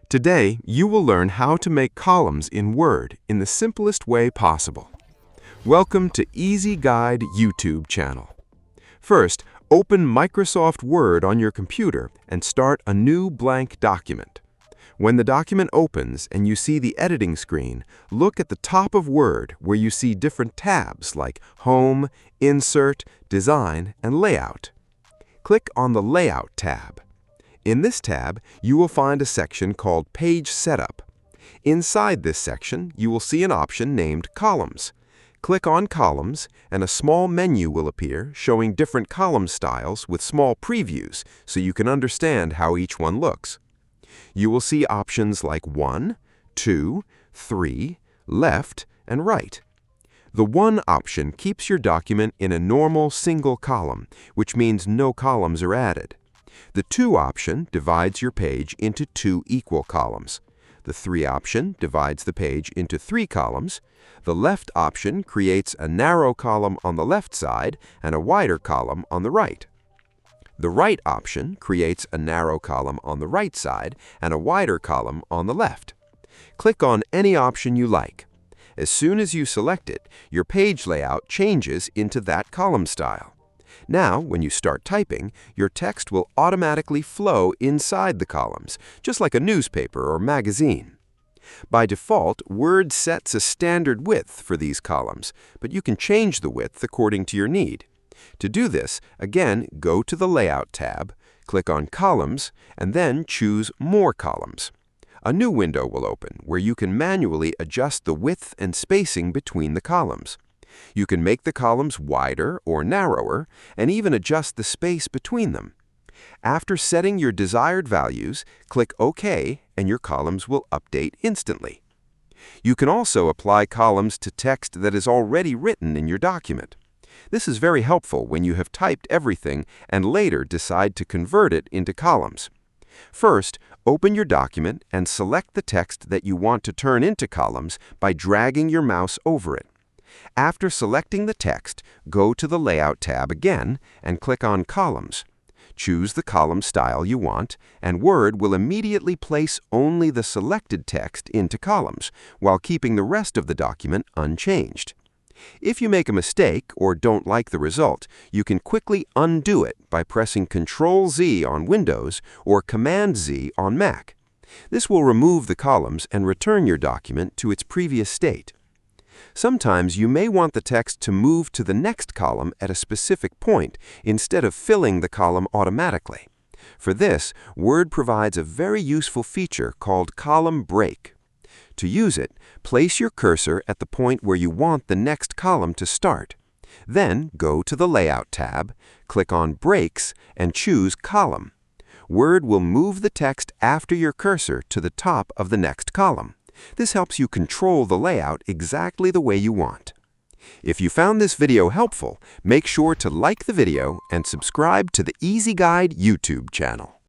Today, you will learn how to make columns in Word in the simplest way possible. Welcome to Easy Guide YouTube channel. First, open Microsoft Word on your computer and start a new blank document. When the document opens and you see the editing screen, look at the top of Word where you see different tabs like Home, Insert, Design, and Layout. Click on the Layout tab. In this tab, you will find a section called Page Setup. Inside this section, you will see an option named Columns. Click on Columns, and a small menu will appear showing different column styles with small previews so you can understand how each one looks. You will see options like 1, 2, 3, left, and right. The 1 option keeps your document in a normal single column, which means no columns are added. The 2 option divides your page into 2 equal columns. The 3 option divides the page into 3 columns. The left option creates a narrow column on the left side and a wider column on the right. The right option creates a narrow column on the right side and a wider column on the left. Click on any option you like. As soon as you select it, your page layout changes into that column style. Now, when you start typing, your text will automatically flow inside the columns, just like a newspaper or magazine. By default, Word sets a standard width for these columns, but you can change the width according to your need. To do this, again, go to the Layout tab, click on Columns, and then choose More Columns. A new window will open where you can manually adjust the width and spacing between the columns. You can make the columns wider or narrower, and even adjust the space between them. After setting your desired values, click OK, and your columns will update instantly. You can also apply columns to text that is already written in your document. This is very helpful when you have typed everything and later decide to convert it into columns. First, open your document and select the text that you want to turn into columns by dragging your mouse over it. After selecting the text, go to the Layout tab again and click on Columns. Choose the column style you want, and Word will immediately place only the selected text into columns, while keeping the rest of the document unchanged. If you make a mistake or don't like the result, you can quickly undo it by pressing Ctrl-Z on Windows or Command-Z on Mac. This will remove the columns and return your document to its previous state. Sometimes you may want the text to move to the next column at a specific point instead of filling the column automatically. For this, Word provides a very useful feature called Column Break. To use it, place your cursor at the point where you want the next column to start. Then go to the Layout tab, click on Breaks, and choose Column. Word will move the text after your cursor to the top of the next column. This helps you control the layout exactly the way you want. If you found this video helpful, make sure to like the video and subscribe to the Easy Guide YouTube channel.